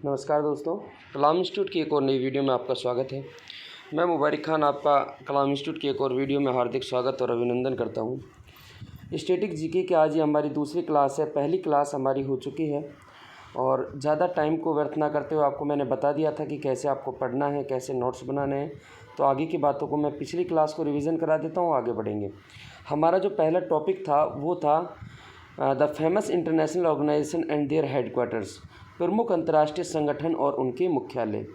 नमस्कार दोस्तों, कलाम इंस्टीट्यूट की एक और नई वीडियो में आपका स्वागत है। मैं मुबारिक खान आपका कलाम इंस्टीट्यूट की एक और वीडियो में हार्दिक स्वागत और अभिनंदन करता हूं। स्टैटिक जीके की आज ये हमारी दूसरी क्लास है। पहली क्लास हमारी हो चुकी है और ज़्यादा टाइम को व्यर्थ ना करते हुए आपको मैंने बता दिया था कि कैसे आपको पढ़ना है, कैसे नोट्स बनाने हैं। तो आगे की बातों को मैं पिछली क्लास को रिविज़न करा देता हूँ, आगे बढ़ेंगे। हमारा जो पहला टॉपिक था वो था the famous international organisation and their headquarters, प्रमुख अंतर्राष्ट्रीय संगठन और उनके मुख्यालय।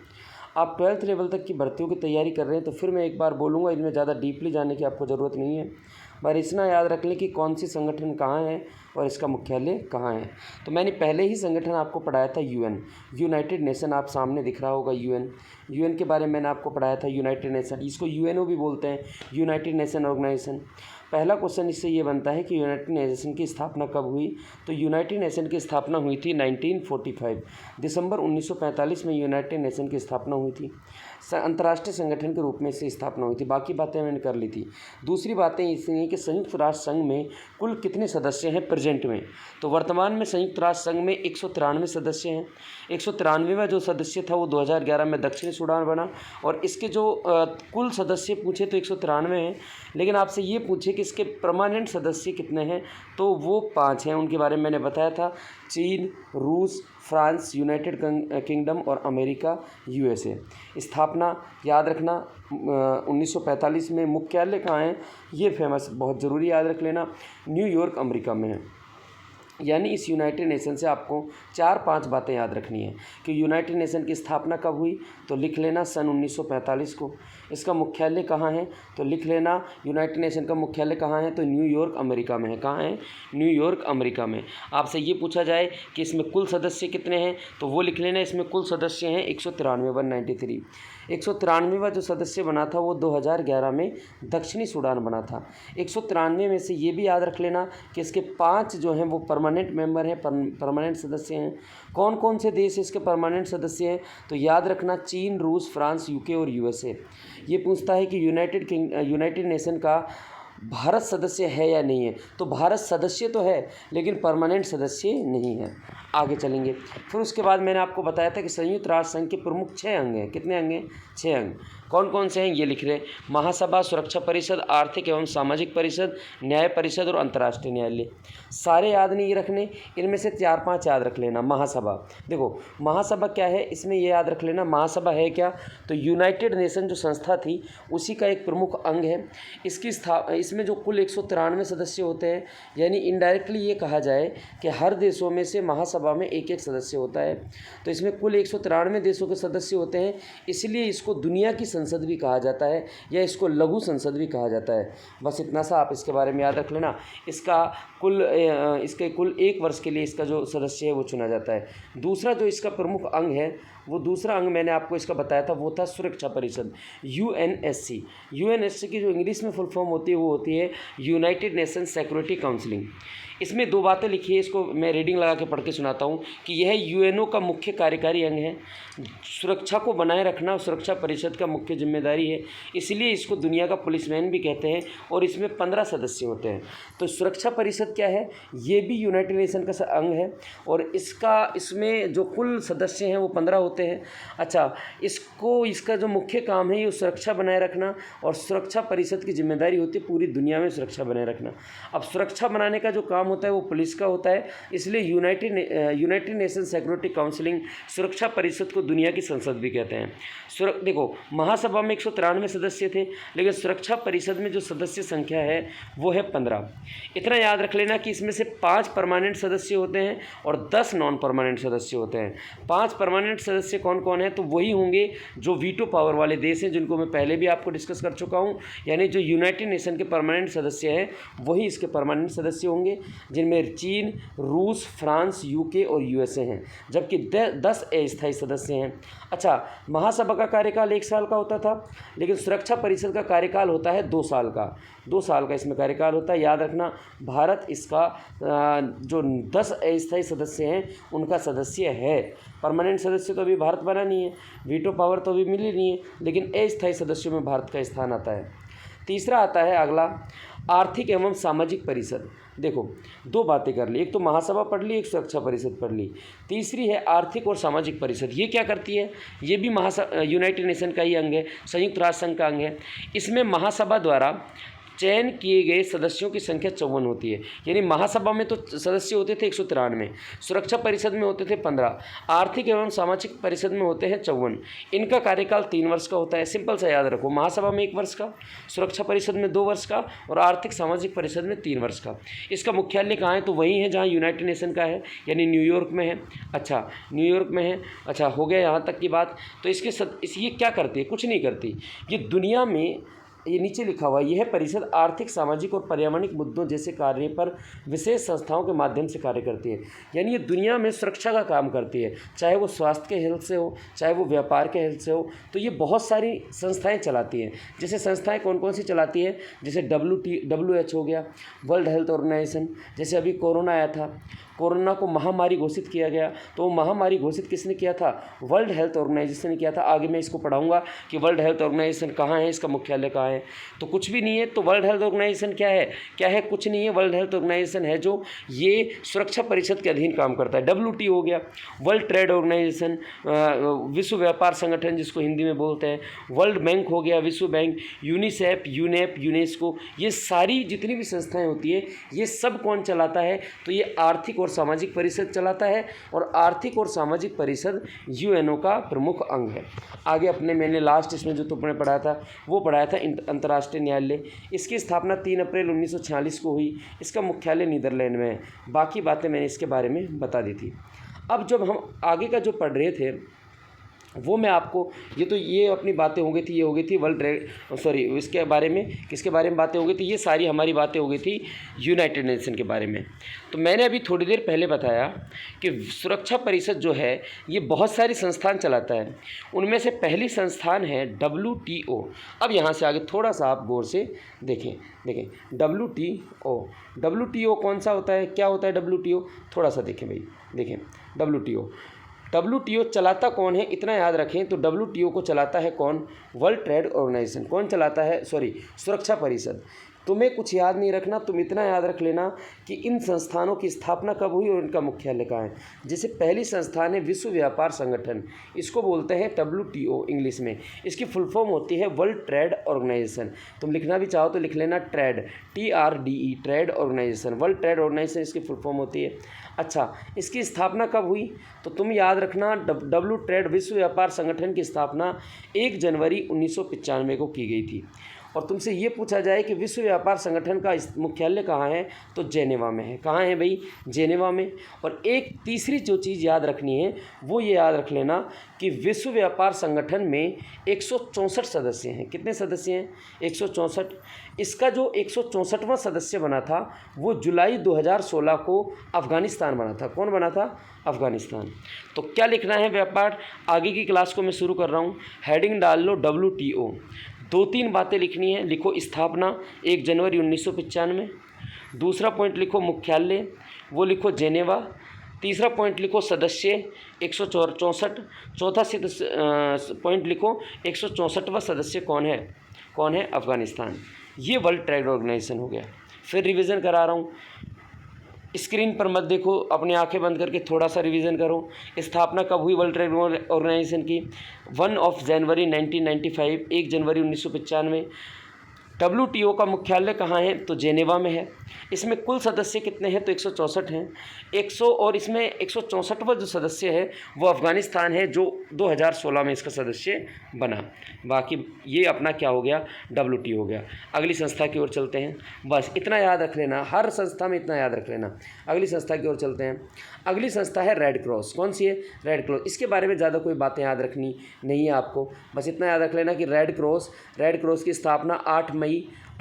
आप 12th लेवल तक की भर्तियों की तैयारी कर रहे हैं तो फिर मैं एक बार बोलूँगा, इनमें ज़्यादा डीपली जाने की आपको ज़रूरत नहीं है। पर इतना याद रख लें कि कौन सी संगठन कहाँ है और इसका मुख्यालय कहाँ है। तो मैंने पहले ही संगठन आपको पढ़ाया था यूनाइटेड नेशन, आप सामने दिख रहा होगा यूएन के बारे में मैंने आपको पढ़ाया था। यूनाइटेड नेशन, इसको यूएनओ भी बोलते हैं, यूनाइटेड नेशन ऑर्गेनाइजेशन। पहला क्वेश्चन इससे ये बनता है कि यूनाइटेड नेशन की स्थापना कब हुई। तो यूनाइटेड नेशन की स्थापना हुई थी 1945, दिसंबर 1945 में यूनाइटेड नेशन की स्थापना हुई थी। अंतर्राष्ट्रीय संगठन के रूप में इसकी स्थापना हुई थी। बाकी बातें मैंने कर ली थी। दूसरी बातें इसलिए कि संयुक्त राष्ट्र संघ में कुल कितने सदस्य हैं प्रेजेंट में। तो वर्तमान में संयुक्त राष्ट्र संघ में 193 सदस्य हैं। 193वां जो सदस्य था वो 2011 में दक्षिणी सूडान बना। और इसके जो कुल सदस्य पूछे तो 193 हैं, लेकिन आपसे ये पूछे कि इसके परमानेंट सदस्य कितने हैं, तो वो 5 हैं। उनके बारे में मैंने बताया था, चीन, रूस, फ्रांस, यूनाइटेड किंगडम और अमेरिका, यूएसए। स्थापना याद रखना 1945 में। मुख्यालय कहाँ है ये फेमस, बहुत ज़रूरी याद रख लेना, न्यूयॉर्क अमेरिका में है। यानी इस यूनाइटेड नेशन से आपको 4-5 बातें याद रखनी है कि यूनाइटेड नेशन की स्थापना कब हुई, तो लिख लेना सन 1945 को। इसका मुख्यालय कहाँ है, तो लिख लेना यूनाइटेड नेशन का मुख्यालय कहाँ है, तो न्यूयॉर्क अमेरिका में है। कहाँ है, न्यूयॉर्क अमेरिका में। आपसे ये पूछा जाए कि इसमें कुल सदस्य कितने हैं, तो वो लिख लेना, इसमें कुल सदस्य हैं 193, 193। 193वां जो सदस्य बना था वो 2011 में दक्षिणी सूडान बना था। 193 में से ये भी याद रख लेना कि इसके 5 जो हैं वो परमानेंट मेंबर हैं, परमानेंट सदस्य हैं। कौन कौन से देश इसके परमानेंट सदस्य हैं, तो याद रखना चीन, रूस, फ्रांस, यूके और यूएसए। ये पूछता है कि यूनाइटेड नेशन का भारत सदस्य है या नहीं है, तो भारत सदस्य तो है लेकिन परमानेंट सदस्य नहीं है। आगे चलेंगे। फिर उसके बाद मैंने आपको बताया था कि संयुक्त राष्ट्र संघ के प्रमुख 6 अंग हैं। कितने अंग हैं, 6 अंग। कौन कौन से हैं ये लिख रहे हैं, महासभा, सुरक्षा परिषद, आर्थिक एवं सामाजिक परिषद, न्याय परिषद और अंतर्राष्ट्रीय न्यायालय। सारे याद नहीं रखने, इनमें से 4-5 याद रख लेना। महासभा, देखो महासभा क्या है, इसमें ये याद रख लेना महासभा है क्या, तो यूनाइटेड नेशन जो संस्था थी उसी का एक प्रमुख अंग है। इसमें जो कुल 193 सदस्य होते हैं, यानी इनडायरेक्टली ये कहा जाए कि हर देशों में से महासभा में एक सदस्य होता है। तो इसमें कुल 193 देशों के सदस्य होते हैं, इसलिए इसको दुनिया की संसद भी कहा जाता है या इसको लघु संसद भी कहा जाता है। बस इतना सा आप इसके बारे में याद रख लेना। इसके कुल 1 वर्ष के लिए इसका जो सदस्य है वो चुना जाता है। दूसरा जो इसका प्रमुख अंग है, वो दूसरा अंग मैंने आपको इसका बताया था, वो था सुरक्षा परिषद, यूएनएससी। यूएनएससी की जो इंग्लिश में फुल फॉर्म होती है वो होती है यूनाइटेड नेशन सिक्योरिटी काउंसिलिंग। इसमें 2 बातें लिखी है, इसको मैं रीडिंग लगा के पढ़ के सुनाता हूँ कि यह यूएनओ का मुख्य कार्यकारी अंग है। सुरक्षा को बनाए रखना सुरक्षा परिषद का मुख्य जिम्मेदारी है, इसलिए इसको दुनिया का पुलिसमैन भी कहते हैं। और इसमें 15 सदस्य होते हैं। तो सुरक्षा परिषद क्या है, ये भी यूनाइटेड नेशन का अंग है और इसमें जो कुल सदस्य हैं वो 15 होते हैं। अच्छा, इसका जो मुख्य काम है ये सुरक्षा बनाए रखना, और सुरक्षा परिषद की जिम्मेदारी होती है पूरी दुनिया में सुरक्षा बनाए रखना। अब सुरक्षा बनाने का जो काम होता है वो पुलिस का होता है, इसलिए यूनाइटेड नेशन सिक्योरिटी काउंसिलिंग सुरक्षा परिषद को दुनिया की संसद भी कहते हैं। देखो महासभा में 193 सदस्य थे, लेकिन सुरक्षा परिषद में जो सदस्य संख्या है वो है 15। इतना याद रख लेना कि इसमें से 5 परमानेंट सदस्य होते हैं और 10 नॉन परमानेंट सदस्य होते हैं। 5 परमानेंट सदस्य कौन कौन है, तो वही होंगे जो वीटो पावर वाले देश हैं, जिनको मैं पहले भी आपको डिस्कस कर चुका हूँ। यानी जो यूनाइटेड नेशन के परमानेंट सदस्य हैं वही इसके परमानेंट सदस्य होंगे, जिनमें चीन, रूस, फ्रांस, यूके और यूएसए हैं, जबकि 10 अस्थायी सदस्य हैं। अच्छा, महासभा का कार्यकाल 1 साल का होता था, लेकिन सुरक्षा परिषद का कार्यकाल होता है 2 साल का। 2 साल का इसमें कार्यकाल होता है। याद रखना, भारत इसका जो 10 अस्थायी सदस्य हैं उनका सदस्य है। परमानेंट सदस्य तो अभी भारत बना नहीं है, वीटो पावर तो अभी मिली नहीं है, लेकिन अस्थायी सदस्यों में भारत का स्थान आता है। तीसरा आता है अगला, आर्थिक एवं सामाजिक परिषद। देखो, दो बातें कर ली, एक तो महासभा पढ़ ली, एक सुरक्षा परिषद पढ़ ली। तीसरी है आर्थिक और सामाजिक परिषद। ये क्या करती है? ये भी यूनाइटेड नेशन का ही अंग है, संयुक्त राष्ट्र संघ का अंग है। इसमें महासभा द्वारा चयन किए गए सदस्यों की संख्या 54 होती है। यानी महासभा में तो सदस्य होते थे 193, सुरक्षा परिषद में होते थे 15, आर्थिक एवं सामाजिक परिषद में होते हैं 54। इनका कार्यकाल 3 वर्ष का होता है। सिंपल सा याद रखो, महासभा में 1 वर्ष का, सुरक्षा परिषद में 2 वर्ष का और आर्थिक सामाजिक परिषद में 3 वर्ष का। इसका मुख्यालय कहाँ है? तो वहीं है जहाँ यूनाइटेड नेशन का है, यानी न्यूयॉर्क में है। अच्छा, न्यूयॉर्क में है। अच्छा, हो गया यहाँ तक की बात। तो ये क्या करती है? कुछ नहीं करती। ये दुनिया में, ये नीचे लिखा हुआ है, यह परिषद आर्थिक, सामाजिक और पर्यावरणिक मुद्दों जैसे कार्य पर विशेष संस्थाओं के माध्यम से कार्य करती है। यानी ये दुनिया में सुरक्षा का काम करती है, चाहे वो स्वास्थ्य के हेल्थ से हो, चाहे वो व्यापार के हेल्थ से हो। तो ये बहुत सारी संस्थाएं चलाती हैं। जैसे संस्थाएं कौन कौन सी चलाती है? जैसे WHO हो गया, वर्ल्ड हेल्थ ऑर्गेनाइजेशन। जैसे अभी कोरोना आया था, कोरोना को महामारी घोषित किया गया, तो वो महामारी घोषित किसने किया था? वर्ल्ड हेल्थ ऑर्गेनाइजेशन ने किया था। आगे मैं इसको पढ़ाऊंगा कि वर्ल्ड हेल्थ ऑर्गेनाइजेशन कहाँ है, इसका मुख्यालय कहाँ है। तो कुछ भी नहीं है। तो वर्ल्ड हेल्थ ऑर्गेनाइजेशन क्या है? क्या है? कुछ नहीं है। वर्ल्ड हेल्थ ऑर्गेनाइजेशन है जो ये सुरक्षा परिषद के अधीन काम करता है। WTO हो गया, वर्ल्ड ट्रेड ऑर्गेनाइजेशन, विश्व व्यापार संगठन जिसको हिंदी में बोलते हैं, वर्ल्ड बैंक हो गया, विश्व बैंक, यूनिसेफ, यूनेप, यूनेस्को, ये सारी जितनी भी संस्थाएं होती है, ये सब कौन चलाता है? तो ये आर्थिक और सामाजिक परिषद चलाता है। और आर्थिक और सामाजिक परिषद UNO का प्रमुख अंग है। आगे अपने मैंने लास्ट इसमें जो तुमने पढ़ाया था वो पढ़ाया था अंतर्राष्ट्रीय न्यायालय। इसकी स्थापना 3 अप्रैल 1946 को हुई। इसका मुख्यालय नीदरलैंड में है। बाकी बातें मैंने इसके बारे में बता दी थी। अब जब हम आगे का जो पढ़ रहे थे वो मैं आपको, ये अपनी बातें हो गई थी, ये हो गई थी इसके बारे में, किसके बारे में बातें हो गई थी? ये सारी हमारी बातें हो गई थी यूनाइटेड नेशन के बारे में। तो मैंने अभी थोड़ी देर पहले बताया कि सुरक्षा परिषद जो है ये बहुत सारी संस्थान चलाता है। उनमें से पहली संस्थान है WTO। अब यहाँ से आगे थोड़ा सा आप गौर से देखें WTO कौन सा होता है? क्या होता है WTO? थोड़ा सा देखें भाई, देखें WTO चलाता कौन है? इतना याद रखें। तो WTO को चलाता है कौन? World Trade Organisation. कौन चलाता है? सुरक्षा परिषद। तुम्हें कुछ याद नहीं रखना, तुम इतना याद रख लेना कि इन संस्थानों की स्थापना कब हुई और इनका मुख्यालय कहाँ है। जैसे पहली संस्थान है विश्व व्यापार संगठन, इसको बोलते हैं WTO इंग्लिश में। इसकी फुल फॉर्म होती है वर्ल्ड ट्रेड ऑर्गेनाइजेशन। तुम लिखना भी चाहो तो लिख लेना trade, TRDE, trade organisation, World Trade Organisation इसकी फुल फॉर्म होती है। अच्छा, इसकी स्थापना कब हुई? तो तुम याद रखना, विश्व व्यापार संगठन की स्थापना 1 जनवरी 1995 को की गई थी। और तुमसे ये पूछा जाए कि विश्व व्यापार संगठन का मुख्यालय कहाँ है? तो जेनेवा में है। कहाँ है भाई? जेनेवा में। और एक तीसरी जो चीज़ याद रखनी है वो ये याद रख लेना कि विश्व व्यापार संगठन में 164 सदस्य हैं। कितने सदस्य हैं? 164। इसका जो 164वां सदस्य बना था वो जुलाई 2016 को अफ़गानिस्तान बना था। कौन बना था? अफ़गानिस्तान। तो क्या लिखना है व्यापार? आगे की क्लास को मैं शुरू कर रहा हूँ। हेडिंग डाल लो WTO। 2-3 बातें लिखनी है। लिखो स्थापना 1 जनवरी 1995। दूसरा पॉइंट लिखो मुख्यालय, वो लिखो जेनेवा। तीसरा पॉइंट लिखो सदस्य 164। चौथा पॉइंट लिखो 164वां सदस्य कौन है? अफ़गानिस्तान। ये वर्ल्ड ट्रेड ऑर्गेनाइजेशन हो गया। फिर रिवीजन करा रहा हूँ, स्क्रीन पर मत देखो, अपनी आंखें बंद करके थोड़ा सा रिवीजन करो। स्थापना कब हुई वर्ल्ड ट्रेड ऑर्गेनाइजेशन की? 1 जनवरी 1995, 1 जनवरी 1995। WTO का मुख्यालय कहाँ है? तो जेनेवा में है। इसमें कुल सदस्य कितने हैं? तो 164 हैं। 100 और इसमें 164वां जो सदस्य है वो अफ़गानिस्तान है, जो 2016 में इसका सदस्य बना। बाकी ये अपना क्या हो गया? WTO हो गया। अगली संस्था की ओर चलते हैं। बस इतना याद रख लेना, हर संस्था में इतना याद रख लेना। अगली संस्था की ओर चलते हैं। अगली संस्था है रेड क्रॉस। कौन सी है? Red cross. इसके बारे में ज़्यादा कोई बातें याद रखनी नहीं है आपको, बस इतना याद रख लेना कि रेड क्रॉस की स्थापना 8 मई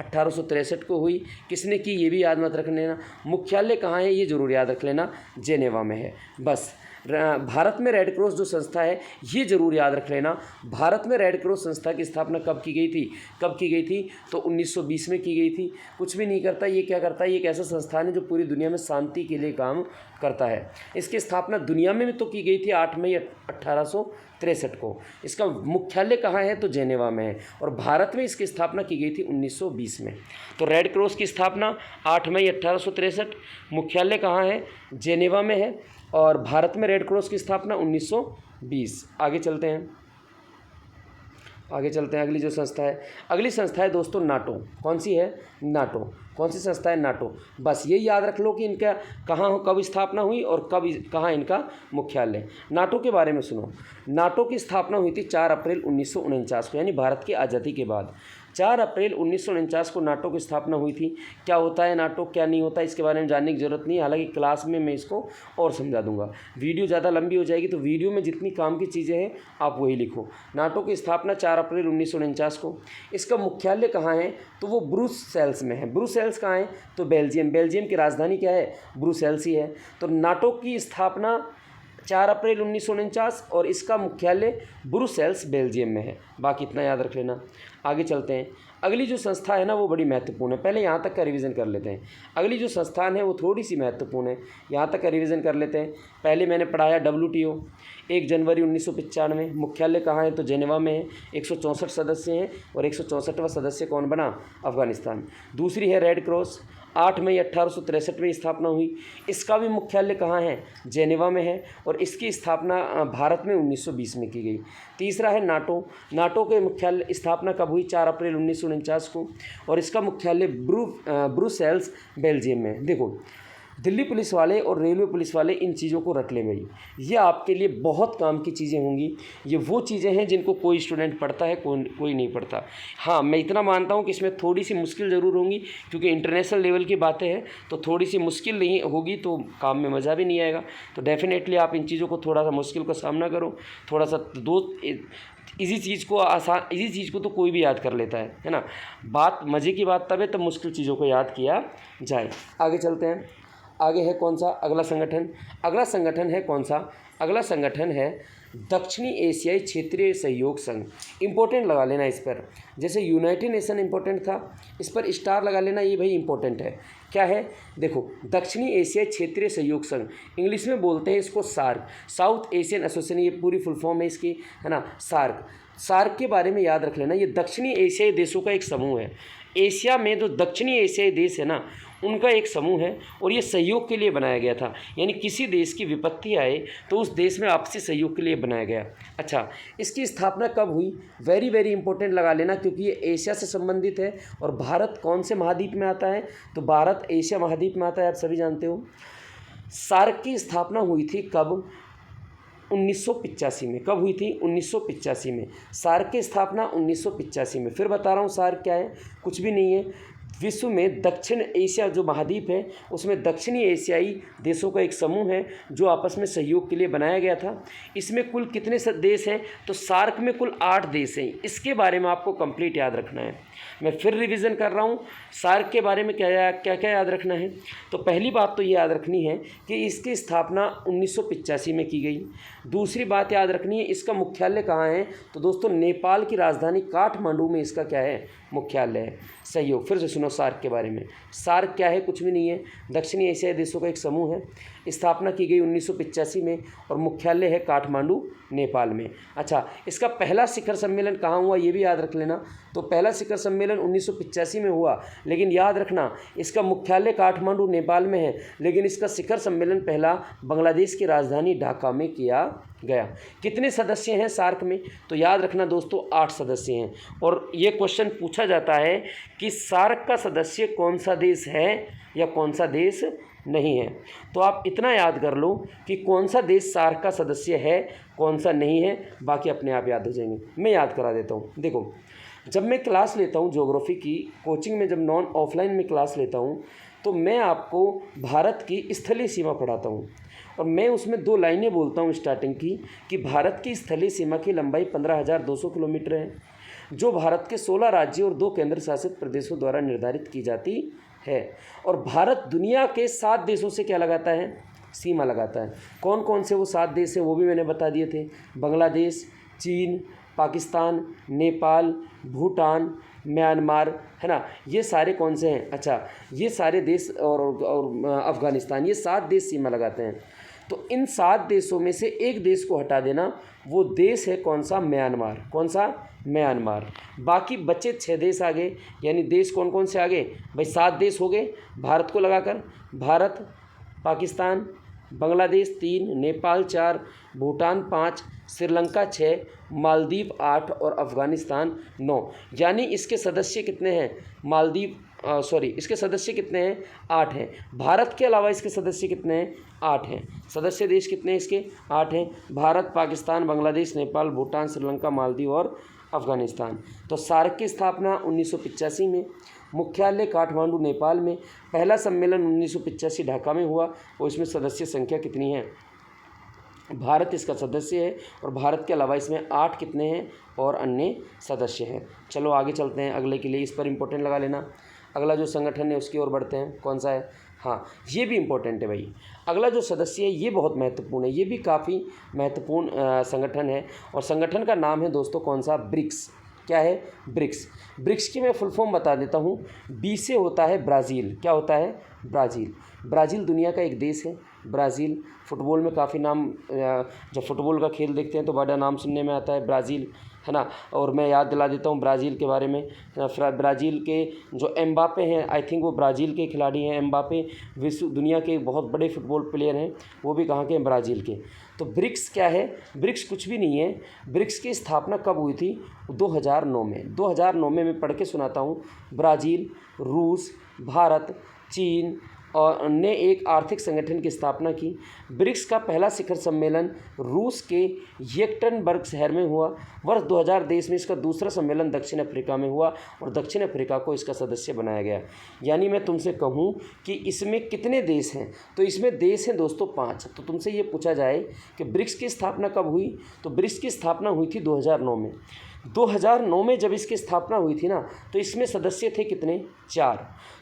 1863 को हुई। किसने की? ये भी याद मत रख लेना। मुख्यालय कहाँ है? ये ज़रूर याद रख लेना, जेनेवा में है। बस भारत में रेड क्रॉस जो संस्था है, ये ज़रूर याद रख लेना, भारत में रेड क्रॉस संस्था की स्थापना कब की गई थी? कब की गई थी? तो 1920 में की गई थी। कुछ भी नहीं करता, ये क्या करता है? ये एक ऐसा संस्थान है जो पूरी दुनिया में शांति के लिए काम करता है। इसकी स्थापना दुनिया में तो की गई थी 8 मई 1863 को। इसका मुख्यालय कहाँ है? तो जेनेवा में है। और भारत में इसकी स्थापना की गई थी 1920 में। तो रेड क्रॉस की स्थापना 8 मई 1863, मुख्यालय कहाँ है? जेनेवा में है। और भारत में रेड क्रॉस की स्थापना 1920। आगे चलते हैं, अगली जो संस्था है, अगली संस्था है दोस्तों नाटो। कौन सी है? नाटो। कौन सी संस्था है? नाटो। बस ये याद रख लो कि इनका कहाँ कब स्थापना हुई और कहाँ इनका मुख्यालय। नाटो के बारे में सुनो। नाटो की स्थापना हुई थी 4 अप्रैल 1949 को, यानी भारत की आज़ादी के बाद 4 अप्रैल 1949 को नाटो की स्थापना हुई थी। क्या होता है नाटो, क्या नहीं होता, इसके बारे में जानने की ज़रूरत नहीं है। हालांकि क्लास में मैं इसको और समझा दूंगा। वीडियो ज़्यादा लंबी हो जाएगी, तो वीडियो में जितनी काम की चीज़ें हैं आप वही लिखो। नाटो की स्थापना 4 अप्रैल 1949 को। इसका मुख्यालय कहाँ है? तो वो ब्रुसेल्स में है। ब्रुसेल्स कहाँ है? तो बेल्जियम की राजधानी क्या है? ब्रुसेल्स ही है। तो नाटो की स्थापना 4 अप्रैल 1949 और इसका मुख्यालय ब्रुसेल्स बेल्जियम में है। बाकी इतना याद रख लेना। आगे चलते हैं। अगली जो संस्था है ना वो बड़ी महत्वपूर्ण है। पहले यहाँ तक का रिवीजन कर लेते हैं। अगली जो संस्थान है वो थोड़ी सी महत्वपूर्ण है, यहाँ तक का रिवीजन कर लेते हैं। पहले मैंने पढ़ाया WTO, 1 जनवरी 1995। मुख्यालय कहाँ है? तो जेनेवा में है। 164 सदस्य हैं और 164वां सदस्य कौन बना? अफगानिस्तान। दूसरी है रेड क्रॉस, 8 मई 1863 में स्थापना हुई। इसका भी मुख्यालय कहाँ है? जेनेवा में है। और इसकी स्थापना भारत में 1920 में की गई। तीसरा है नाटो। नाटो के मुख्यालय स्थापना कब हुई? 4 अप्रैल 1949 को। और इसका मुख्यालय ब्रुसेल्स बेल्जियम में है। देखो, दिल्ली पुलिस वाले और रेलवे पुलिस वाले इन चीज़ों को रख लें भाई, ये आपके लिए बहुत काम की चीज़ें होंगी। ये वो चीज़ें हैं जिनको कोई स्टूडेंट पढ़ता है, कोई नहीं पढ़ता। हाँ, मैं इतना मानता हूँ कि इसमें थोड़ी सी मुश्किल ज़रूर होंगी, क्योंकि इंटरनेशनल लेवल की बातें हैं, तो थोड़ी सी मुश्किल नहीं होगी तो काम में मज़ा भी नहीं आएगा। तो डेफिनेटली आप इन चीज़ों को थोड़ा सा मुश्किल का सामना करो। थोड़ा सा इजी चीज़ को तो कोई भी याद कर लेता है ना। बात मज़े की बात तब है तब मुश्किल चीज़ों को याद किया जाए। आगे चलते हैं। आगे है कौन सा? अगला संगठन। अगला संगठन है कौन सा? अगला संगठन है दक्षिणी एशियाई क्षेत्रीय सहयोग संघ। इंपॉर्टेंट लगा लेना इस पर, जैसे यूनाइटेड नेशन इंपॉर्टेंट था, इस पर स्टार लगा लेना, ये भाई इंपॉर्टेंट है। क्या है? देखो, दक्षिणी एशियाई क्षेत्रीय सहयोग संघ, इंग्लिश में बोलते हैं इसको सार्क, साउथ एशियन एसोसिएशन, ये पूरी फुल फॉर्म है इसकी, है ना, सार्क। सार्क के बारे में याद रख लेना, ये दक्षिणी एशियाई देशों का एक समूह है। एशिया में जो दक्षिणी एशियाई देश है ना, उनका एक समूह है और ये सहयोग के लिए बनाया गया था। यानी किसी देश की विपत्ति आए तो उस देश में आपसी सहयोग के लिए बनाया गया। अच्छा, इसकी स्थापना कब हुई? वेरी वेरी इंपॉर्टेंट लगा लेना, क्योंकि ये एशिया से संबंधित है। और भारत कौन से महाद्वीप में आता है? तो भारत एशिया महाद्वीप में आता है, आप सभी जानते हो। सार्क की स्थापना हुई थी कब? 1985 में। कब हुई थी? 1985 में। सार्क की स्थापना 1985 में। फिर बता रहा हूँ, सार्क क्या है? कुछ भी नहीं है। विश्व में दक्षिण एशिया जो महाद्वीप है उसमें दक्षिणी एशियाई देशों का एक समूह है जो आपस में सहयोग के लिए बनाया गया था। इसमें कुल कितने देश हैं? तो सार्क में कुल 8 देश हैं। इसके बारे में आपको कंप्लीट याद रखना है। मैं फिर रिवीजन कर रहा हूँ, सार्क के बारे में क्या क्या याद रखना है। तो पहली बात तो ये याद रखनी है कि इसकी स्थापना 1985 में की गई। दूसरी बात याद रखनी है, इसका मुख्यालय कहाँ है? तो दोस्तों, नेपाल की राजधानी काठमांडू में इसका क्या है? मुख्यालय है। सहयोग, फिर से सुनो सार्क के बारे में। सार्क क्या है? कुछ भी नहीं है, दक्षिणी एशियाई देशों का एक समूह है। स्थापना की गई 1985 में और मुख्यालय है काठमांडू, नेपाल में। अच्छा, इसका पहला शिखर सम्मेलन कहाँ हुआ ये भी याद रख लेना। तो पहला शिखर सम्मेलन 1985 में हुआ, लेकिन याद रखना इसका मुख्यालय काठमांडू, नेपाल में है, लेकिन इसका शिखर सम्मेलन पहला बांग्लादेश की राजधानी ढाका में किया गया। कितने सदस्य हैं सार्क में? तो याद रखना दोस्तों, 8 सदस्य हैं। और ये क्वेश्चन पूछा जाता है कि सार्क का सदस्य कौन सा देश है या कौन सा देश नहीं है। तो आप इतना याद कर लो कि कौन सा देश सार्क का सदस्य है, कौन सा नहीं है, बाकी अपने आप याद हो जाएंगे। मैं याद करा देता हूँ। देखो, जब मैं क्लास लेता हूँ ज्योग्राफी की कोचिंग में, जब नॉन ऑफलाइन में क्लास लेता हूँ, तो मैं आपको भारत की स्थलीय सीमा पढ़ाता हूँ और मैं उसमें 2 लाइनें बोलता हूँ स्टार्टिंग की कि भारत की स्थलीय सीमा की लंबाई 15,200 किलोमीटर है, जो भारत के 16 राज्यों और 2 केंद्र शासित प्रदेशों द्वारा निर्धारित की जाती है। और भारत दुनिया के 7 देशों से क्या लगाता है? सीमा लगाता है। कौन कौन से वो 7 देश हैं वो भी मैंने बता दिए थे, बांग्लादेश, चीन, पाकिस्तान, नेपाल, भूटान, म्यांमार, है ना, ये सारे कौन से हैं? अच्छा, ये सारे देश और अफ़गानिस्तान, ये 7 देश सीमा लगाते हैं। तो इन 7 देशों में से एक देश को हटा देना, वो देश है कौन सा? म्यांमार। कौन सा? म्यांमार। बाकी बचे 6 देश आ गए, यानी देश कौन कौन से आ गए भाई? 7 देश हो गए भारत को लगाकर, भारत, पाकिस्तान, बांग्लादेश 3, नेपाल 4, भूटान 5, श्रीलंका 6, मालदीव 8 और अफ़गानिस्तान 9। यानी इसके सदस्य कितने हैं? इसके सदस्य कितने हैं? 8 हैं। भारत के अलावा इसके सदस्य कितने हैं? 8 हैं। सदस्य देश कितने हैं इसके? 8 हैं। भारत, पाकिस्तान, बांग्लादेश, नेपाल, भूटान, श्रीलंका, मालदीव और अफ़गानिस्तान। तो सार्क की स्थापना 1985 में, मुख्यालय काठमांडू नेपाल में, पहला सम्मेलन 1985 ढाका में हुआ और इसमें सदस्य संख्या कितनी है? भारत इसका सदस्य है और भारत के अलावा इसमें 8 कितने हैं और अन्य सदस्य हैं। चलो आगे चलते हैं अगले के लिए, इस पर इम्पोर्टेंट लगा लेना। अगला जो संगठन है उसकी ओर बढ़ते हैं, कौन सा है? हाँ, ये भी इम्पोर्टेंट है भाई। अगला जो सदस्य है ये बहुत महत्वपूर्ण है, ये भी काफ़ी महत्वपूर्ण संगठन है और संगठन का नाम है दोस्तों कौन सा? ब्रिक्स। क्या है? ब्रिक्स। ब्रिक्स की मैं फुल फॉर्म बता देता हूँ। बी से होता है ब्राज़ील। क्या होता है? ब्राज़ील। ब्राज़ील दुनिया का एक देश है, ब्राज़ील। फुटबॉल में काफ़ी नाम, जब फुटबॉल का खेल देखते हैं तो बड़ा नाम सुनने में आता है ब्राज़ील, है ना। और मैं याद दिला देता हूँ ब्राज़ील के बारे में। ब्राज़ील के जो एम्बापे हैं, आई थिंक वो ब्राज़ील के खिलाड़ी हैं। एम्बापे दुनिया के बहुत बड़े फुटबॉल प्लेयर हैं, वो भी कहाँ के हैं? ब्राज़ील के। तो ब्रिक्स क्या है? ब्रिक्स कुछ भी नहीं है। ब्रिक्स की स्थापना कब हुई थी? 2009 में। 2009 में मैं पढ़ के सुनाता हूँ। ब्राज़ील, रूस, भारत, चीन और ने एक आर्थिक संगठन की स्थापना की। ब्रिक्स का पहला शिखर सम्मेलन रूस के येक्टनबर्ग शहर में हुआ। वर्ष 2023 में इसका दूसरा सम्मेलन दक्षिण अफ्रीका में हुआ और दक्षिण अफ्रीका को इसका सदस्य बनाया गया। यानी मैं तुमसे कहूँ कि इसमें कितने देश हैं, तो इसमें देश हैं दोस्तों 5। तो तुमसे ये पूछा जाए कि ब्रिक्स की स्थापना कब हुई, तो ब्रिक्स की स्थापना हुई थी 2009 में। 2009 में जब इसकी स्थापना हुई थी ना, तो इसमें सदस्य थे कितने? 4।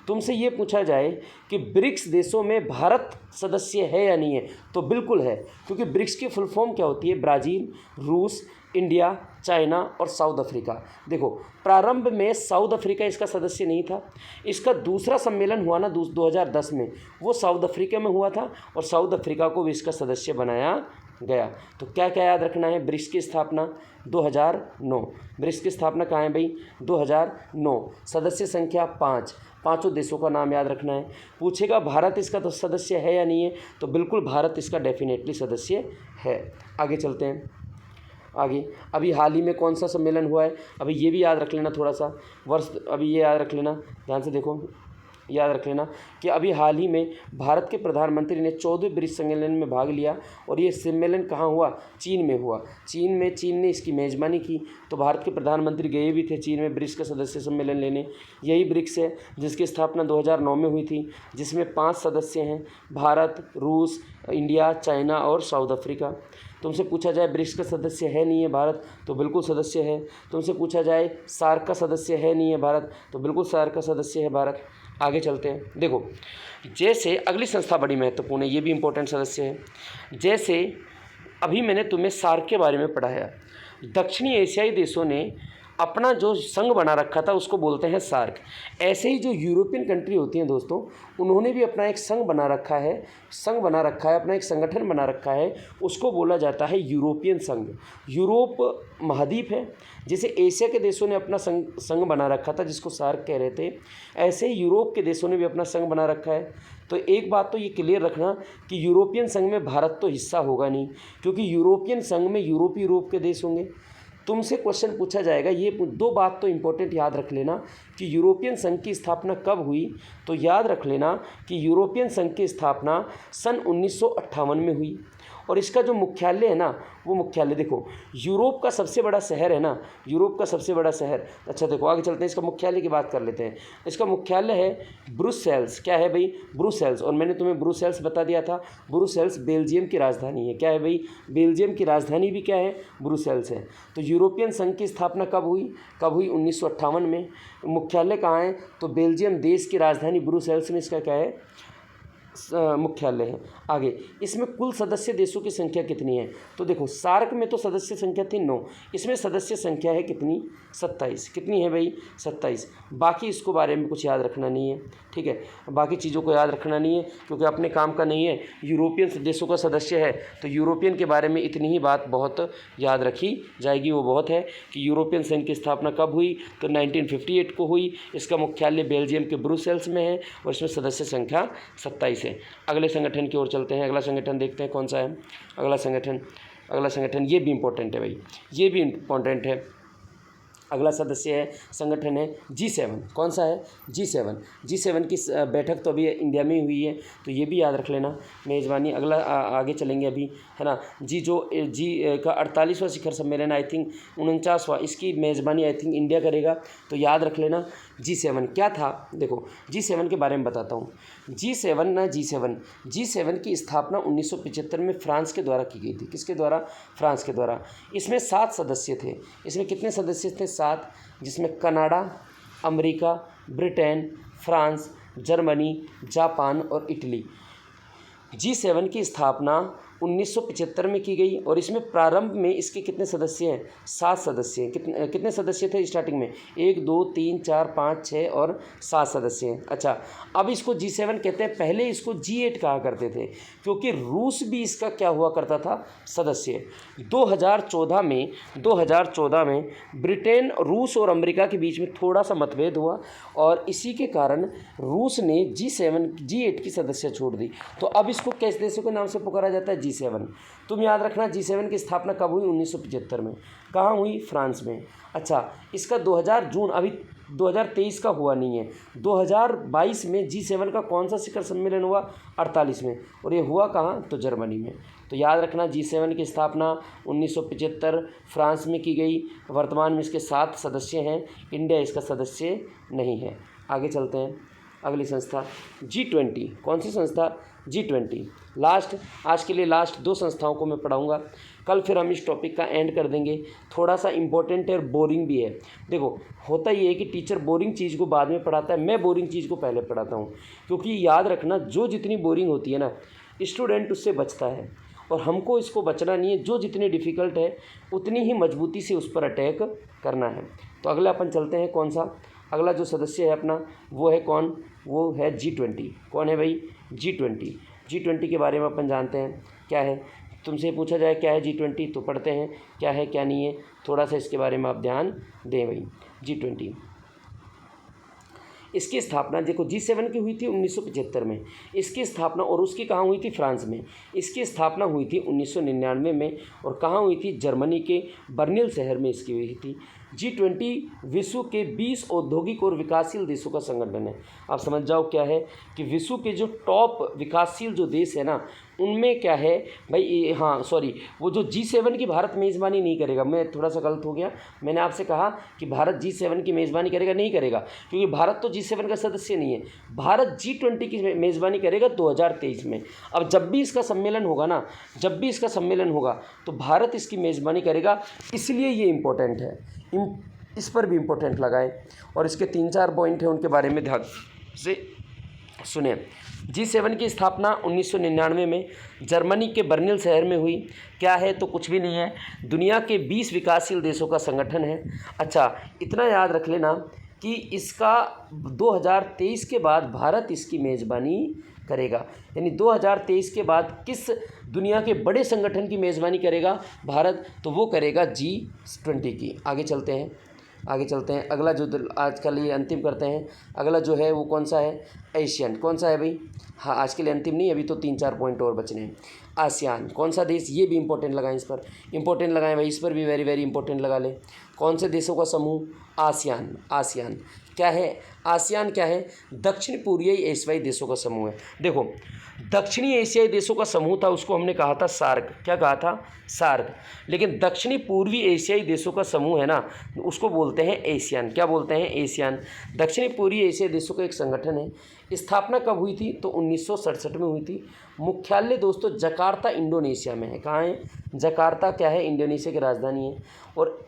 तुमसे ये पूछा जाए कि ब्रिक्स देशों में भारत सदस्य है या नहीं है, तो बिल्कुल है, क्योंकि ब्रिक्स की फुल फॉर्म क्या होती है? ब्राज़ील, रूस, इंडिया, चाइना और साउथ अफ्रीका। देखो, प्रारंभ में साउथ अफ्रीका इसका सदस्य नहीं था। इसका दूसरा सम्मेलन हुआ ना 2010 में, वो साउथ अफ्रीका में हुआ था और साउथ अफ्रीका को भी इसका सदस्य बनाया गया। तो क्या क्या याद रखना है? ब्रिक्स की स्थापना 2009। ब्रिक्स की स्थापना कहाँ है भाई? 2009। सदस्य संख्या 5। पाँचों देशों का नाम याद रखना है। पूछेगा भारत इसका तो सदस्य है या नहीं है, तो बिल्कुल भारत इसका डेफिनेटली सदस्य है। आगे चलते हैं। आगे अभी हाल ही में कौन सा सम्मेलन हुआ है, अभी ये भी याद रख लेना थोड़ा सा वर्ष, अभी ये याद रख लेना, ध्यान से देखो, याद रख लेना कि अभी हाल ही में भारत के प्रधानमंत्री ने 14वें ब्रिक्स सम्मेलन में भाग लिया और ये सम्मेलन कहाँ हुआ? चीन में हुआ। चीन ने इसकी मेज़बानी की, तो भारत के प्रधानमंत्री गए भी थे चीन में ब्रिक्स का सदस्य सम्मेलन लेने। यही ब्रिक्स है जिसकी स्थापना 2009 में हुई थी, जिसमें 5 सदस्य हैं, भारत, रूस, इंडिया, चाइना और साउथ अफ्रीका। तुमसे पूछा जाए ब्रिक्स का सदस्य है नहीं है भारत, तो बिल्कुल सदस्य है। तुमसे पूछा जाए सार्क का सदस्य है नहीं है भारत, तो बिल्कुल सार्क का सदस्य है भारत। आगे चलते हैं। देखो, जैसे अगली संस्था बड़ी महत्वपूर्ण है, ये भी इम्पोर्टेंट सदस्य है। जैसे अभी मैंने तुम्हें सार्क के बारे में पढ़ाया, दक्षिणी एशियाई देशों ने अपना जो संघ बना रखा था उसको बोलते हैं सार्क। ऐसे ही जो यूरोपियन कंट्री होती हैं दोस्तों, उन्होंने भी अपना एक संघ बना रखा है, अपना एक संगठन बना रखा है, उसको बोला जाता है यूरोपियन संघ। यूरोप महाद्वीप है, जैसे एशिया के देशों ने अपना संघ बना रखा था जिसको सार्क कह रहे थे, ऐसे ही यूरोप के देशों ने भी अपना संघ बना रखा है। तो एक बात तो ये क्लियर रखना कि यूरोपियन संघ में भारत तो हिस्सा होगा नहीं, क्योंकि यूरोपियन संघ में यूरोप के देश होंगे। तुमसे क्वेश्चन पूछा जाएगा, ये 2 बात तो इम्पोर्टेंट याद रख लेना कि यूरोपियन संघ की स्थापना कब हुई, तो याद रख लेना कि यूरोपियन संघ की स्थापना सन 1958 में हुई। और इसका जो मुख्यालय है ना, वो मुख्यालय देखो, यूरोप का सबसे बड़ा शहर है ना, यूरोप का सबसे बड़ा शहर। अच्छा देखो, आगे चलते हैं, इसका मुख्यालय की बात कर लेते हैं। इसका मुख्यालय है ब्रुसेल्स। क्या है भाई? ब्रुसेल्स। और मैंने तुम्हें ब्रुसेल्स बता दिया था, ब्रुसेल्स बेल्जियम की राजधानी है। क्या है भाई? बेल्जियम की राजधानी भी क्या है? ब्रुसेल्स है। तो यूरोपियन संघ की स्थापना कब हुई? 1958 में। मुख्यालय कहाँ है? तो बेल्जियम देश की राजधानी ब्रुसेल्स में इसका क्या है? मुख्यालय है। आगे इसमें कुल सदस्य देशों की संख्या कितनी है? तो देखो सार्क में तो सदस्य संख्या थी 9, इसमें सदस्य संख्या है कितनी? 27। कितनी है भाई? 27। बाकी इसको बारे में कुछ याद रखना नहीं है, ठीक है, बाकी चीज़ों को याद रखना नहीं है क्योंकि अपने काम का नहीं है। यूरोपियन देशों का सदस्य है तो यूरोपियन के बारे में इतनी ही बात बहुत याद रखी जाएगी, वो बहुत है कि यूरोपियन संघ की स्थापना कब हुई? तो 1958 को हुई। इसका मुख्यालय बेल्जियम के ब्रुसेल्स में है और इसमें सदस्य संख्या 27 है। अगले संगठन की ओर चलते हैं। अगला संगठन देखते हैं कौन सा है। अगला संगठन ये भी इम्पोर्टेंट है भाई, ये भी इम्पोर्टेंट है। अगला सदस्य है संगठन है G7। कौन सा है? G7 की बैठक तो अभी इंडिया में ही हुई है तो ये भी याद रख लेना। मेज़बानी अगला आगे चलेंगे अभी, है ना। जी का 48वां शिखर सम्मेलन आई थिंक 49वां, इसकी मेज़बानी आई थिंक इंडिया करेगा तो याद रख लेना। G7 क्या था? देखो G7 के बारे में बताता हूँ। G7 की स्थापना 1975 में फ्रांस के द्वारा की गई थी। किसके द्वारा? फ्रांस के द्वारा। इसमें 7 सदस्य थे। इसमें कितने सदस्य थे? 7, जिसमें Canada, America, Britain, France, Germany, Japan और इटली। G7 की स्थापना 1975 में की गई और इसमें प्रारंभ में इसके कितने सदस्य हैं? 7 सदस्य हैं। कितने सदस्य थे स्टार्टिंग में? 1 2 3 4 5 6 और 7 सदस्य हैं। अच्छा, अब इसको G7 कहते हैं। पहले इसको G8 कहा करते थे क्योंकि रूस भी इसका क्या हुआ करता था? सदस्य। 2014 में ब्रिटेन, रूस और अमेरिका के बीच में थोड़ा सा मतभेद हुआ और इसी के कारण रूस ने G8 की सदस्य छोड़ दी। तो अब इसको किस देशों के नाम से पुकारा जाता है? G7। तुम याद रखना G7 की स्थापना कब हुई? 1975 में। कहाँ हुई? फ्रांस में। अच्छा, इसका 2000 जून, अभी 2023 का हुआ नहीं है, 2022 में G7 का कौन सा शिखर सम्मेलन हुआ? 48 में। और ये हुआ कहाँ? तो जर्मनी में। तो याद रखना G7 की स्थापना 1975 फ्रांस में की गई। वर्तमान में इसके 7 सदस्य हैं। इंडिया इसका सदस्य नहीं है। आगे चलते हैं। अगली संस्था G20। कौन सी संस्था? G20। आज के लिए लास्ट 2 संस्थाओं को मैं पढ़ाऊँगा। कल फिर हम इस टॉपिक का एंड कर देंगे। थोड़ा सा इम्पोर्टेंट है और बोरिंग भी है। देखो होता ये है कि टीचर बोरिंग चीज़ को बाद में पढ़ाता है, मैं बोरिंग चीज़ को पहले पढ़ाता हूँ क्योंकि याद रखना जो जितनी बोरिंग होती है ना, स्टूडेंट उससे बचता है और हमको इसको बचना नहीं है। जो जितनी डिफ़िकल्ट है उतनी ही मजबूती से उस पर अटैक करना है। तो अगला अपन चलते हैं। कौन सा? अगला जो सदस्य है अपना वो है कौन? वो है G20। कौन है भाई? G20 के बारे में अपन जानते हैं क्या है। तुमसे पूछा जाए क्या है G20 तो पढ़ते हैं क्या है क्या नहीं है, थोड़ा सा इसके बारे में आप ध्यान दें भाई। G20 इसकी स्थापना देखो G7 की हुई थी 1975 में। इसकी स्थापना और उसकी कहाँ हुई थी? फ्रांस में। इसकी स्थापना हुई थी 1999 में और कहाँ हुई थी? जर्मनी के बर्लिन शहर में इसकी हुई थी। G20 विश्व के 20 औद्योगिक और विकासशील देशों का संगठन है। आप समझ जाओ क्या है कि विश्व के जो टॉप विकासशील जो देश है ना, उनमें क्या है भाई, हाँ सॉरी, वो जो G7 की भारत मेज़बानी नहीं करेगा। मैं थोड़ा सा गलत हो गया, मैंने आपसे कहा कि भारत G7 की मेज़बानी करेगा, नहीं करेगा क्योंकि भारत तो G7 का सदस्य नहीं है। भारत G20 की मेज़बानी करेगा 2023 में। अब जब भी इसका सम्मेलन होगा तो भारत इसकी मेज़बानी करेगा, इसलिए ये इम्पोर्टेंट है। इस पर भी इम्पोर्टेंट लगाएं और इसके 3-4 पॉइंट हैं, उनके बारे में ध्यान से सुने। G7 की स्थापना 1999 में जर्मनी के बर्लिन शहर में हुई। क्या है? तो कुछ भी नहीं है, दुनिया के 20 विकासशील देशों का संगठन है। अच्छा, इतना याद रख लेना कि इसका 2023 के बाद भारत इसकी मेज़बानी करेगा। यानी 2023 के बाद किस दुनिया के बड़े संगठन की मेज़बानी करेगा भारत? तो वो करेगा G20 की। आगे चलते हैं। अगला जो आज का लिए अंतिम करते हैं। अगला जो है वो कौन सा है? एशियन। कौन सा है भाई? हाँ, आज के लिए अंतिम नहीं, अभी तो 3-4 पॉइंट और बचने हैं। आसियान कौन सा देश? ये भी इंपॉर्टेंट लगाएं, इस पर इंपॉर्टेंट लगाएं भाई, इस पर भी वेरी वेरी इंपॉर्टेंट लगा लें। कौन से देशों का समूह? आसियान क्या है? आसियान क्या है? दक्षिण पूर्वी एशियाई देशों का समूह है। देखो दक्षिणी एशियाई देशों का समूह था, उसको हमने कहा था सार्क। क्या कहा था? सार्क। लेकिन दक्षिणी पूर्वी एशियाई देशों का समूह है ना, उसको बोलते हैं एशियान। क्या बोलते हैं? एशियान। दक्षिणी पूर्वी एशियाई देशों का एक संगठन है। स्थापना कब हुई थी? तो 1967 में हुई थी। मुख्यालय दोस्तों जकार्ता इंडोनेशिया में है। कहाँ है? जकार्ता क्या है? इंडोनेशिया की राजधानी है। और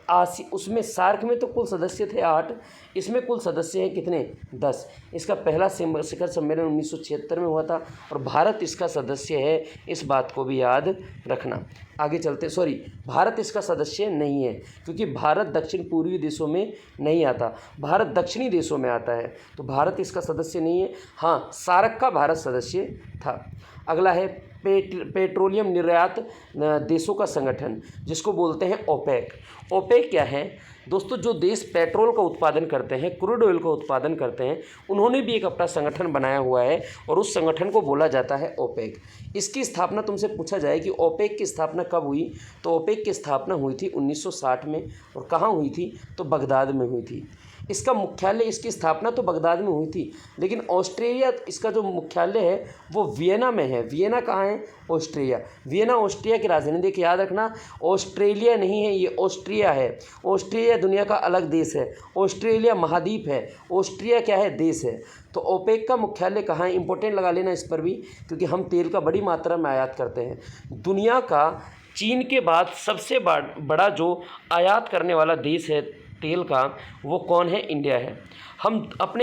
उसमें सार्क में तो कुल सदस्य थे 8, इसमें कुल सदस्य हैं कितने? 10। इसका पहला शिखर सम्मेलन 1976 में हुआ था और भारत इसका सदस्य है, इस बात को भी याद रखना। आगे चलते, सॉरी, भारत इसका सदस्य नहीं है क्योंकि भारत दक्षिण पूर्वी देशों में नहीं आता, भारत दक्षिणी देशों में आता है, तो भारत इसका सदस्य नहीं है। हाँ, सार्क का भारत सदस्य था। अगला है पेट्रोलियम निर्यात देशों का संगठन, जिसको बोलते हैं ओपेक। ओपेक क्या है दोस्तों? जो देश पेट्रोल का उत्पादन करते हैं, क्रूड ऑयल का उत्पादन करते हैं, उन्होंने भी एक अपना संगठन बनाया हुआ है और उस संगठन को बोला जाता है ओपेक। इसकी स्थापना तुमसे पूछा जाए कि ओपेक की स्थापना कब हुई, तो ओपेक की स्थापना हुई थी 1960 में। और कहाँ हुई थी? तो बगदाद में हुई थी। इसका मुख्यालय, इसकी स्थापना तो बगदाद में हुई थी, लेकिन ऑस्ट्रिया इसका जो मुख्यालय है वो वियना में है। वियना कहाँ है? ऑस्ट्रिया। वियना ऑस्ट्रिया की राजधानी। देखिए याद रखना, ऑस्ट्रेलिया नहीं है, ये ऑस्ट्रिया है। ऑस्ट्रिया दुनिया का अलग देश है, ऑस्ट्रेलिया महाद्वीप है, ऑस्ट्रिया क्या है? देश है। तो ओपेक का मुख्यालय कहाँ है? इंपॉर्टेंट लगा लेना इस पर भी, क्योंकि हम तेल का बड़ी मात्रा में आयात करते हैं। दुनिया का चीन के बाद सबसे बड़ा जो आयात करने वाला देश है तेल का, वो कौन है? इंडिया है।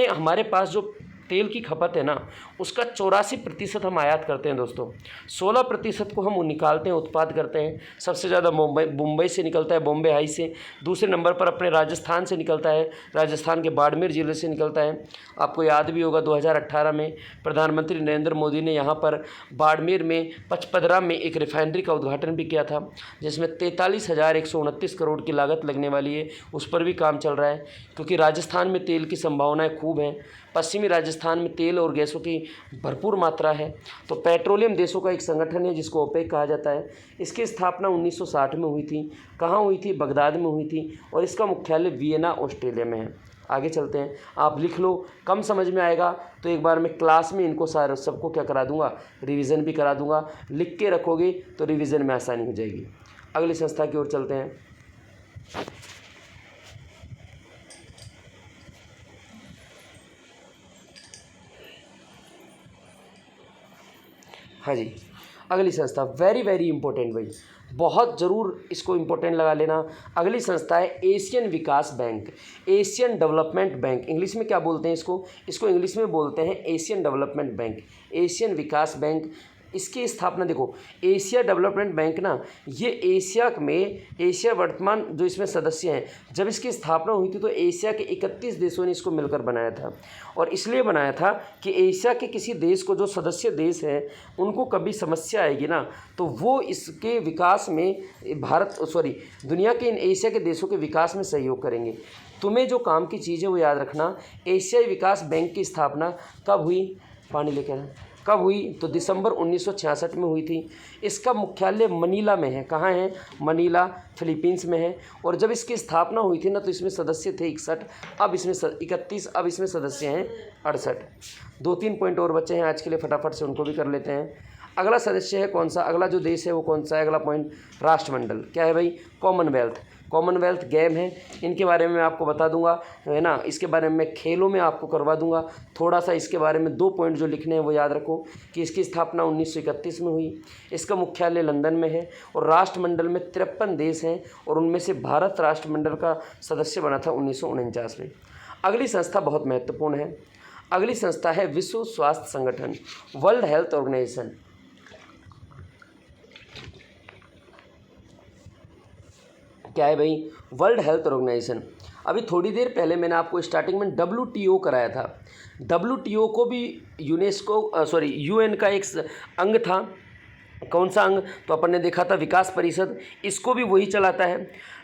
हमारे पास जो तेल की खपत है ना, उसका 84% हम आयात करते हैं दोस्तों। 16% को हम निकालते हैं, उत्पाद करते हैं। सबसे ज़्यादा मुंबई से निकलता है, बॉम्बे हाई से। दूसरे नंबर पर अपने राजस्थान से निकलता है, राजस्थान के बाड़मेर ज़िले से निकलता है। आपको याद भी होगा 2018 में प्रधानमंत्री नरेंद्र मोदी ने यहाँ पर बाड़मेर में पचपदरा में एक रिफाइनरी का उद्घाटन भी किया था, जिसमें 43,129 करोड़ की लागत लगने वाली है। उस पर भी काम चल रहा है, क्योंकि राजस्थान में तेल की संभावनाएँ खूब हैं। पश्चिमी राजस्थान में तेल और गैसों की भरपूर मात्रा है। तो पेट्रोलियम देशों का एक संगठन है जिसको ओपेक कहा जाता है। इसकी स्थापना 1960 में हुई थी। कहाँ हुई थी? बगदाद में हुई थी और इसका मुख्यालय वियना ऑस्ट्रेलिया में है। आगे चलते हैं, आप लिख लो, कम समझ में आएगा तो एक बार मैं क्लास में इनको सबको क्या करा दूंगा? रिवीजन भी करा दूंगा। लिख के रखोगे तो रिवीजन में आसानी हो जाएगी। अगली संस्था की ओर चलते हैं। हाँ जी, अगली संस्था वेरी वेरी इंपॉर्टेंट भाई, बहुत ज़रूर इसको इंपॉर्टेंट लगा लेना। अगली संस्था है एशियन विकास bank, Asian Development Bank. English में क्या बोलते हैं इसको इंग्लिश में बोलते हैं एशियन डेवलपमेंट बैंक, एशियन विकास बैंक। इसकी स्थापना देखो, एशिया डेवलपमेंट बैंक ना, ये एशिया वर्तमान जो इसमें सदस्य हैं, जब इसकी स्थापना हुई थी तो एशिया के 31 देशों ने इसको मिलकर बनाया था। और इसलिए बनाया था कि एशिया के किसी देश को, जो सदस्य देश हैं, उनको कभी समस्या आएगी ना, तो वो इसके विकास में दुनिया के इन एशिया के देशों के विकास में सहयोग करेंगे। तुम्हें जो काम की चीज़ है वो याद रखना। एशियाई विकास बैंक की स्थापना कब हुई? पानी लेकर आना। कब हुई? तो दिसंबर 1966 में हुई थी। इसका मुख्यालय मनीला में है। कहाँ है? मनीला, फिलीपींस में है। और जब इसकी स्थापना हुई थी ना, तो इसमें सदस्य थे 61, अब इसमें 31, अब इसमें सदस्य हैं 68। 2-3 पॉइंट और बचे हैं आज के लिए, फटाफट से उनको भी कर लेते हैं। अगला सदस्य है कौन सा? अगला जो देश है वो कौन सा है? अगला पॉइंट राष्ट्रमंडल। क्या है भाई? कॉमनवेल्थ गेम है, इनके बारे में मैं आपको बता दूंगा, है ना। इसके बारे में मैं खेलों में आपको करवा दूंगा। थोड़ा सा इसके बारे में 2 पॉइंट जो लिखने हैं वो याद रखो कि इसकी स्थापना 1931 में हुई। इसका मुख्यालय लंदन में है और राष्ट्रमंडल में 53 देश हैं और उनमें से भारत राष्ट्रमंडल का सदस्य बना था 1949 में। अगली संस्था बहुत महत्वपूर्ण है। अगली संस्था है विश्व स्वास्थ्य संगठन, वर्ल्ड हेल्थ ऑर्गेनाइजेशन। क्या है भाई? World Health Organisation. अभी थोड़ी देर पहले मैंने आपको स्टार्टिंग में WTO कराया था। WTO को भी UN का एक अंग था। कौन सा अंग? तो अपन ने देखा था विकास परिषद, इसको भी वही चलाता है।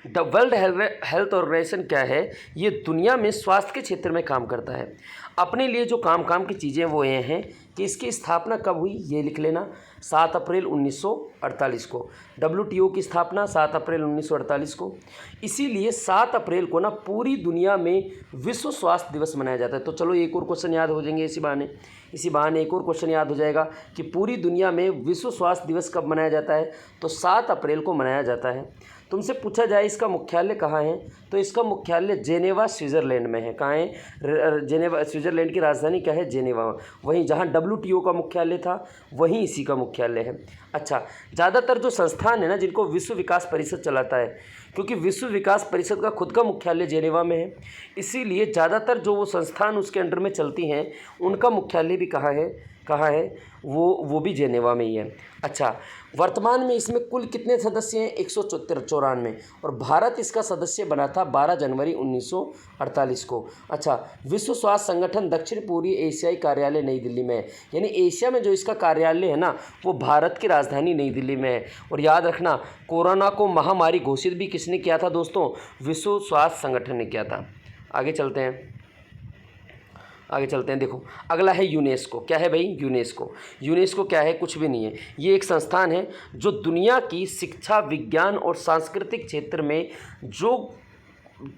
वर्ल्ड हेल्थ ऑर्गेनाइजेशन क्या है? ये दुनिया में स्वास्थ्य के क्षेत्र में काम करता है। अपने लिए जो काम की चीज़ें वो ये हैं कि इसकी स्थापना कब हुई, ये लिख लेना, 7 अप्रैल 1948 को। WTO की स्थापना 7 अप्रैल 1948 को। इसीलिए 7 अप्रैल को ना पूरी दुनिया में विश्व स्वास्थ्य दिवस मनाया जाता है। तो चलो एक और क्वेश्चन याद हो जाएंगे इसी बहाने इसी बहाने एक और क्वेश्चन याद हो जाएगा कि पूरी दुनिया में विश्व स्वास्थ्य दिवस कब मनाया जाता है, तो 7 अप्रैल को मनाया जाता है। तुमसे पूछा जाए इसका मुख्यालय कहाँ है, तो इसका मुख्यालय जेनेवा स्विट्ज़रलैंड में है। कहाँ है? जेनेवा, स्विट्ज़रलैंड की राजधानी क्या है? जेनेवा। वहीं जहाँ WTO का मुख्यालय था वहीं इसी का मुख्यालय है। अच्छा, ज़्यादातर जो संस्थान है ना जिनको विश्व विकास परिषद चलाता है, क्योंकि विश्व विकास परिषद का खुद का मुख्यालय जेनेवा में है, इसीलिए ज़्यादातर जो वो संस्थान उसके अंडर में चलती हैं उनका मुख्यालय भी कहाँ है? वो भी जेनेवा में ही है। अच्छा, वर्तमान में इसमें कुल कितने सदस्य हैं? 194 और भारत इसका सदस्य बना था 12 जनवरी 1948 को। अच्छा, विश्व स्वास्थ्य संगठन दक्षिण पूर्वी एशियाई कार्यालय नई दिल्ली में है, यानी एशिया में जो इसका कार्यालय है ना वो भारत की राजधानी नई दिल्ली में है। और याद रखना, कोरोना को महामारी घोषित भी किसने किया था दोस्तों? विश्व स्वास्थ्य संगठन ने किया था। आगे चलते हैं। देखो अगला है यूनेस्को। क्या है भाई? यूनेस्को क्या है? कुछ भी नहीं है। ये एक संस्थान है जो दुनिया की शिक्षा, विज्ञान और सांस्कृतिक क्षेत्र में जो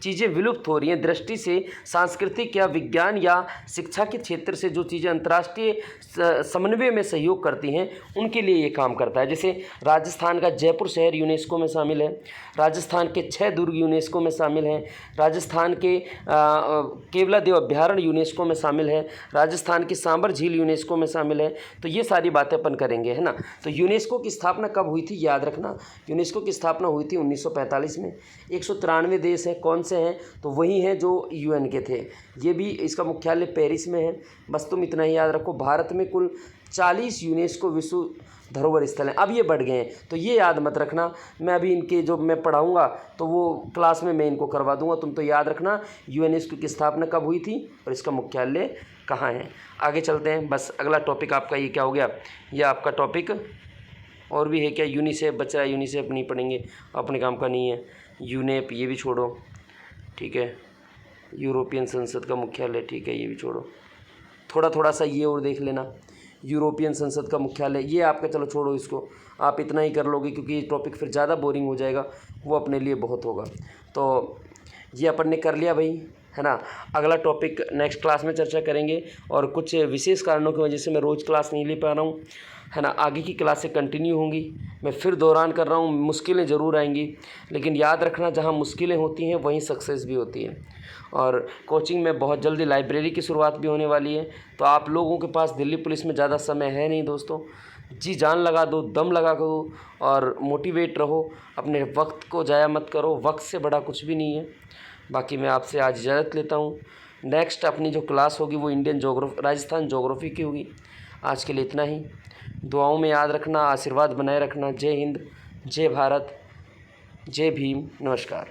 चीज़ें विलुप्त हो रही हैं दृष्टि से, सांस्कृतिक या विज्ञान या शिक्षा के क्षेत्र से जो चीज़ें अंतर्राष्ट्रीय समन्वय में सहयोग करती हैं उनके लिए ये काम करता है। जैसे राजस्थान का जयपुर शहर यूनेस्को में शामिल है, राजस्थान के 6 दुर्ग यूनेस्को में शामिल हैं, राजस्थान के केवलादेव अभ्यारण्य यूनेस्को में शामिल है, राजस्थान की सांबर झील यूनेस्को में शामिल है। तो ये सारी बातें अपन करेंगे, है ना। तो यूनेस्को की स्थापना कब हुई थी? याद रखना, यूनेस्को की स्थापना हुई थी 1945 में। 193 देश हैं। कौन से हैं? तो वही हैं जो UN के थे। ये भी, इसका मुख्यालय पेरिस में है। बस तुम इतना ही याद रखो, भारत में कुल 40 यूनेस्को विश्व धरोहर स्थल हैं। अब ये बढ़ गए हैं, तो ये याद मत रखना। मैं अभी इनके जो मैं पढ़ाऊँगा तो वो क्लास में मैं इनको करवा दूँगा। तुम तो याद रखना यूनेस्को की स्थापना कब हुई थी और इसका मुख्यालय कहाँ है। आगे चलते हैं। बस अगला टॉपिक आपका ये क्या हो गया? ये आपका टॉपिक और भी है क्या? यूनिसेफ बचा है, यूनिसेफ नहीं पढ़ेंगे, अपने काम का नहीं है। यूनेप ये भी छोड़ो, ठीक है। यूरोपियन संसद का मुख्यालय, ठीक है, ये भी छोड़ो। थोड़ा सा ये और देख लेना, यूरोपियन संसद का मुख्यालय ये आपका, चलो छोड़ो इसको, आप इतना ही कर लोगे क्योंकि ये टॉपिक फिर ज़्यादा बोरिंग हो जाएगा, वो अपने लिए बहुत होगा। तो ये अपन ने कर लिया भाई, है ना। अगला टॉपिक नेक्स्ट क्लास में चर्चा करेंगे और कुछ विशेष कारणों की वजह से मैं रोज़ क्लास नहीं ले पा रहा हूँ, है ना। आगे की क्लासें कंटिन्यू होंगी। मैं फिर दोहरान कर रहा हूँ, मुश्किलें ज़रूर आएंगी, लेकिन याद रखना जहाँ मुश्किलें होती हैं वहीं सक्सेस भी होती है। और कोचिंग में बहुत जल्दी लाइब्रेरी की शुरुआत भी होने वाली है। तो आप लोगों के पास दिल्ली पुलिस में ज़्यादा समय है नहीं दोस्तों, जी जान लगा दो, दम लगा दो और मोटिवेट रहो, अपने वक्त को ज़ाया मत करो, वक्त से बड़ा कुछ भी नहीं है। बाकी मैं आपसे आज इजाज़त लेता हूँ। नेक्स्ट अपनी जो क्लास होगी वो राजस्थान ज्योग्राफी की होगी। आज के लिए इतना ही। दुआओं में याद रखना, आशीर्वाद बनाए रखना। जय हिंद, जय भारत, जय भीम, नमस्कार।